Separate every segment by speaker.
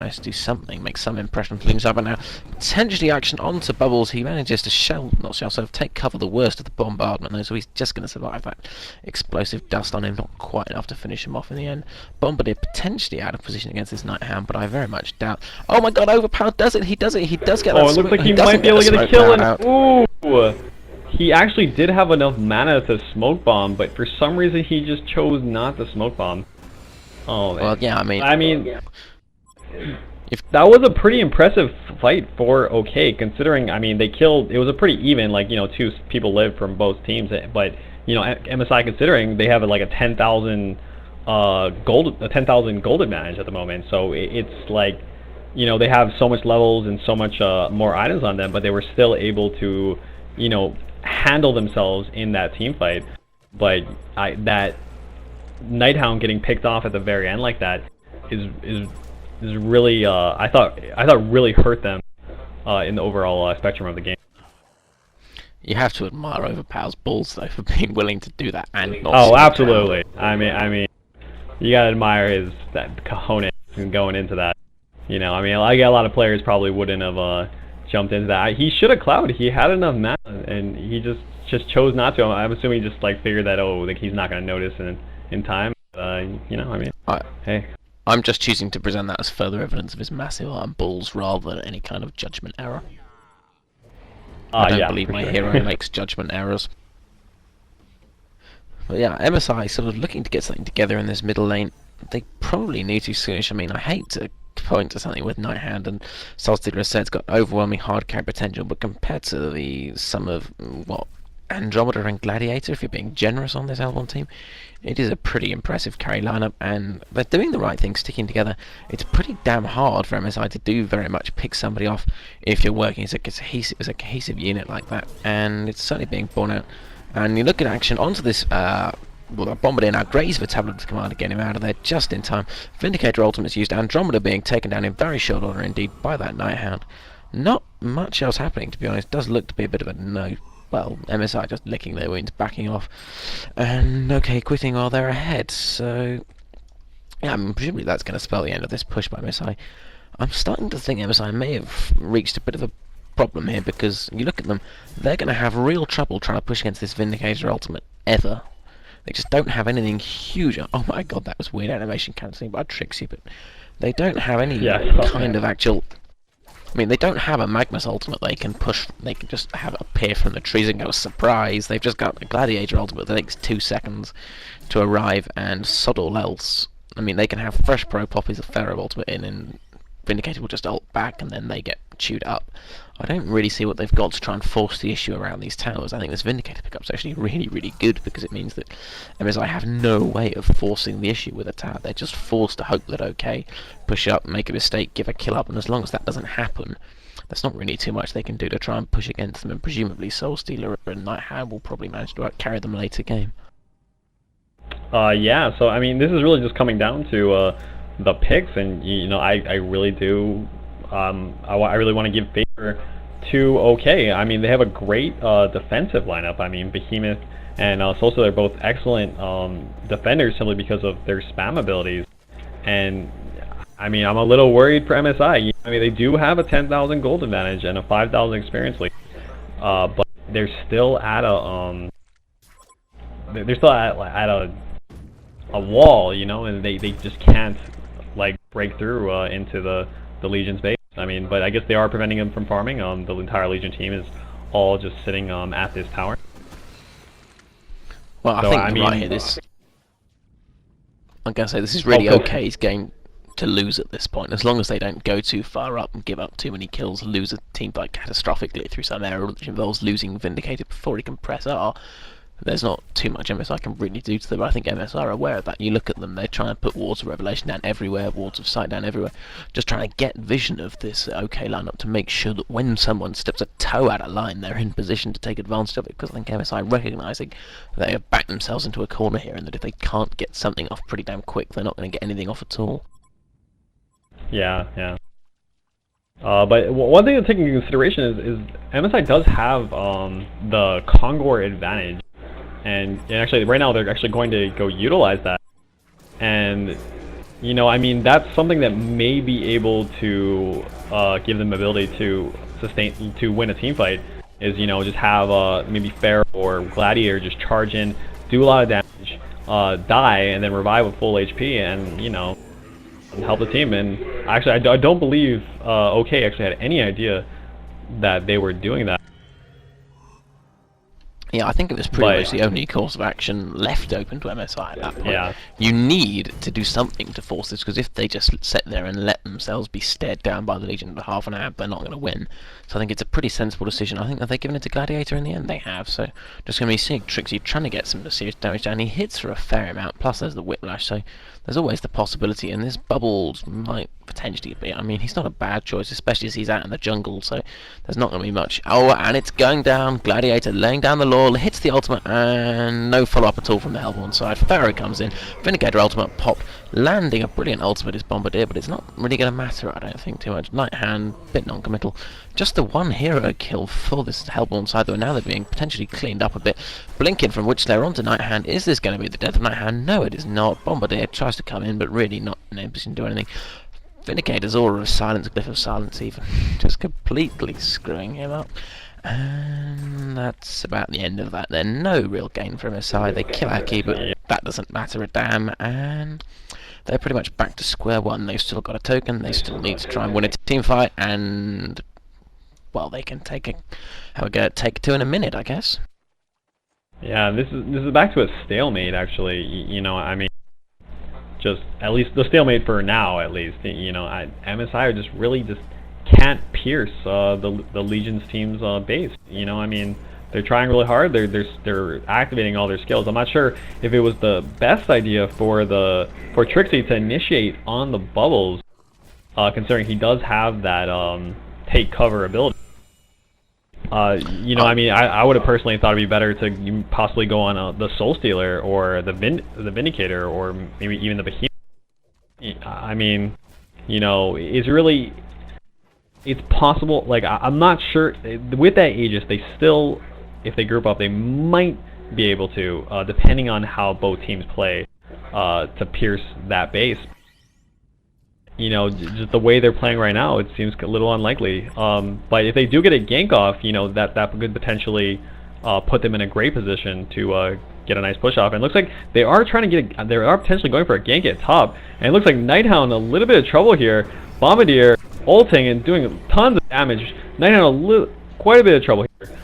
Speaker 1: managed to do something, make some impression for things up, and now potentially action onto Bubbles. He manages to sort of take cover the worst of the bombardment though, so he's just going to survive that explosive dust on him, not quite enough to finish him off in the end. Bombardier potentially out of position against this Nighthound, but I very much doubt. Oh my god, Overpowered does it, he does get that.
Speaker 2: Oh, it looks like he might be able to get a kill, and ooh! He actually did have enough mana to smoke bomb, but for some reason he just chose not to smoke bomb. Oh, man.
Speaker 1: Well, yeah,
Speaker 2: I mean, if that was a pretty impressive fight for OK, considering, I mean, they killed, it was a pretty even, like, you know, 2 people lived from both teams, but, you know, MSI considering they have like a 10,000 gold advantage at the moment, so it's like, you know, they have so much levels and so much more items on them, but they were still able to, you know, handle themselves in that team fight. But that Nighthound getting picked off at the very end like that is really I thought really hurt them in the overall spectrum of the game.
Speaker 1: You have to admire Overpower's balls though for being willing to do that and not.
Speaker 2: Oh, absolutely. I mean, you gotta admire that cojones going into that. You know, I mean, I get a lot of players probably wouldn't have jumped into that. He should have clouded. He had enough mana, and he just chose not to. I'm assuming he just like figured that like he's not gonna notice in time. You know, I mean, hey.
Speaker 1: I'm just choosing to present that as further evidence of his massive arm balls rather than any kind of judgment error. I don't believe my hero makes judgment errors. But yeah, MSI sort of looking to get something together in this middle lane. They probably need to soonish. I mean, I hate to point to something with Nighthand and Soulstealer has said it's got overwhelming hard carry potential, but compared to the sum of what Andromeda and Gladiator, if you're being generous on this L1 team, it is a pretty impressive carry lineup, and they're doing the right thing, sticking together. It's pretty damn hard for MSI to do very much pick somebody off if you're working as a cohesive unit like that, and it's certainly being borne out. And you look at action onto this Bombardier now grazed for Tablet of Command to get him out of there just in time. Vindicator ultimates used, Andromeda being taken down in very short order indeed by that Nighthound. Not much else happening, to be honest. Does look to be a bit of a no. Well, MSI just licking their wounds, backing off, and OK quitting while they're ahead. So yeah, I mean, presumably that's going to spell the end of this push by MSI. I'm starting to think MSI may have reached a bit of a problem here, because you look at them, they're going to have real trouble trying to push against this Vindicator ultimate ever. They just don't have anything huge. Oh my god, that was weird animation cancelling by Trixie, but they don't have any kind of actual. I mean, they don't have a Magnus ultimate they can push. They can just have it appear from the trees and go surprise. They've just got a Gladiator ultimate that takes 2 seconds to arrive, and sod all else. I mean, they can have fresh Pro Poppies of Pharaoh ultimate in, and Vindicator will just ult back, and then they get chewed up. I don't really see what they've got to try and force the issue around these towers. I think this Vindicator pickup's actually really, really good, because it means that MSI have no way of forcing the issue with a tower. They're just forced to hope that OK, push up, make a mistake, give a kill up, and as long as that doesn't happen, there's not really too much they can do to try and push against them, and presumably Soulstealer and Nighthound will probably manage to carry them later game.
Speaker 2: Yeah, so I mean, this is really just coming down to the picks, and you know, I really do. I really want to give favor to OK. I mean, they have a great defensive lineup. I mean, Behemoth and Soulstealer, they're both excellent defenders simply because of their spam abilities. And I mean, I'm a little worried for MSI. I mean, they do have a 10,000 gold advantage and a 5,000 experience lead, but they're still at a a wall, you know, and they just can't like break through into the Legion's base. I mean, but I guess they are preventing them from farming. The entire Legion team is all just sitting at this tower.
Speaker 1: Well, I think right here, I'm gonna say this is really OK's game to lose at this point, as long as they don't go too far up and give up too many kills, lose a team fight catastrophically through some error which involves losing Vindicator before he can press R. There's not too much MSI can really do to them. I think MSI are aware of that. You look at them, they're trying to put Wards of Revelation down everywhere, Wards of Sight down everywhere, just trying to get vision of this OK lineup to make sure that when someone steps a toe out of line, they're in position to take advantage of it, because I think MSI recognising they have backed themselves into a corner here, and that if they can't get something off pretty damn quick, they're not going to get anything off at all.
Speaker 2: Yeah, yeah. But one thing to take into consideration is MSI does have the Kongor advantage. And actually, right now they're actually going to go utilize that. And You know, I mean, that's something that may be able to give them ability to win a team fight. Is, you know, just have maybe Pharaoh or Gladiator just charge in, do a lot of damage, die, and then revive with full HP, and, you know, help the team. And actually, I don't believe OK actually had any idea that they were doing that.
Speaker 1: Yeah, I think it was pretty much the only course of action left open to MSI at that point.
Speaker 2: Yeah.
Speaker 1: You need to do something to force this, because if they just sit there and let themselves be stared down by the Legion for half an hour, they're not going to win. So I think it's a pretty sensible decision. I think that they've given it to Gladiator in the end. They have. So just going to be seeing Trixie trying to get some serious damage down. He hits for a fair amount, plus there's the Whiplash, so there's always the possibility, and this Bubbles might potentially be. I mean, he's not a bad choice, especially as he's out in the jungle, so there's not going to be much. Oh, and it's going down. Gladiator laying down the law, hits the ultimate, and no follow-up at all from the Hellborn side. Pharaoh comes in, Vindicator ultimate pop, landing a brilliant ultimate is Bombardier, but it's not really going to matter, I don't think, too much. Night Hand, bit non-committal. Just the one hero kill for this Hellborn side, though now they're being potentially cleaned up a bit. Blinking from Witchslayer onto Night Hand. Is this going to be the death of Night Hand? No, it is not. Bombardier tries to come in, but really not in a position to do anything. Vindicator's Aura of Silence, Glyph of Silence even, just completely screwing him up. And that's about the end of that then. No real gain for MSI. They kill Aki, but that doesn't matter a damn, and they're pretty much back to square one. They've still got a token, they still need to try and win a team fight, and well, they can take take two in a minute, I guess.
Speaker 2: Yeah, this is back to a stalemate, actually. You know, I mean, just at least the stalemate for now, at least. You know, MSI just really can't pierce the Legion's team's base. You know, I mean, they're trying really hard. They're activating all their skills. I'm not sure if it was the best idea for Trixie to initiate on the Bubbles, considering he does have that take cover ability. You know, I mean, I would have personally thought it'd be better to possibly go on the Soul Stealer or the Vindicator, or maybe even the Behemoth. I mean, you know, it's possible. Like, I'm not sure with that Aegis, they still, if they group up, they might be able to, depending on how both teams play, to pierce that base. You know, just the way they're playing right now, it seems a little unlikely. But if they do get a gank off, you know, that could potentially put them in a great position to get a nice push off. And it looks like they are trying to they are potentially going for a gank at top. And it looks like Nighthound in a little bit of trouble here. Bombardier ulting and doing tons of damage. Nighthound quite a bit of trouble here.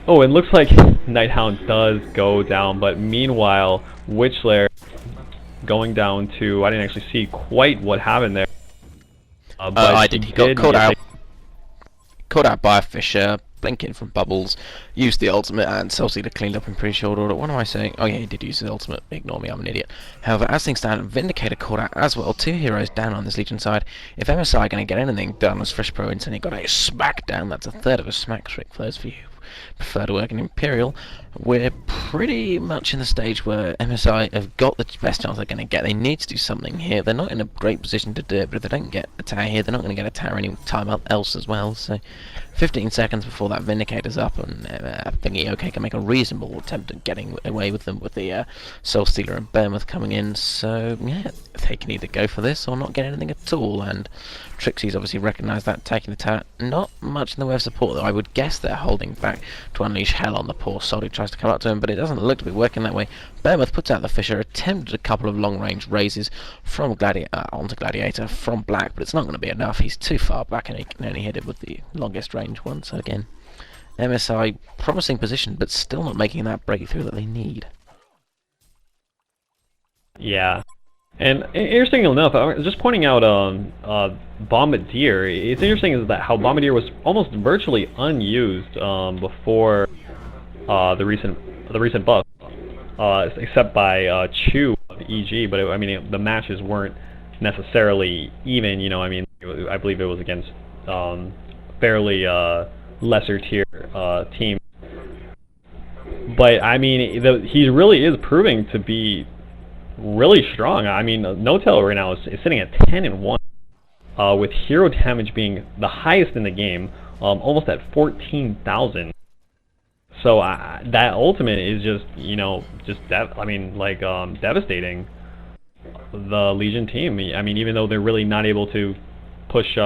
Speaker 2: Oh, it looks like Nighthound does go down, but meanwhile, Witchslayer going down to, I didn't actually see quite what happened there.
Speaker 1: But I did. He got caught out by a Fisher, blinking from Bubbles, used the ultimate, and Soul Stealer cleaned up in pretty short order. What am I saying? Oh yeah, he did use the ultimate. Ignore me, I'm an idiot. However, as things stand, Vindicator caught out as well. Two heroes down on this Legion side. If MSI are going to get anything done as Fresh Pro Internet got a smackdown, that's a third of a smack trick for those of you prefer to work in Imperial. We're pretty much in the stage where MSI have got the best chance they're going to get. They need to do something here. They're not in a great position to do it, but if they don't get a tower here, they're not going to get a tower any time else as well. So 15 seconds before that Vindicator's up, and I think OK can make a reasonable attempt at getting away with them with the Soul Stealer and Behemoth coming in. So yeah, they can either go for this or not get anything at all, and Trixie's obviously recognised that, taking the tower. Not much in the way of support, though. I would guess they're holding back to unleash hell on the poor sod who tries to come up to him, but it doesn't look to be working that way. Behemoth puts out the Fisher, attempted a couple of long-range raises from onto Gladiator from Black, but it's not going to be enough. He's too far back, and he can only hit it with the longest range one. So again, MSI promising position, but still not making that breakthrough that they need.
Speaker 2: Yeah. And interesting enough, I was just pointing out Bombardier. It's interesting is that how Bombardier was almost virtually unused before the recent buff, except by Chu of EG. But I mean, the matches weren't necessarily even. You know, I mean, I believe it was against fairly lesser tier team. But I mean, he really is proving to be really strong. I mean, N0tail right now is sitting at 10-1, with hero damage being the highest in the game, almost at 14,000. So that ultimate is just, you know, devastating. the Legion team. I mean, even though they're really not able to push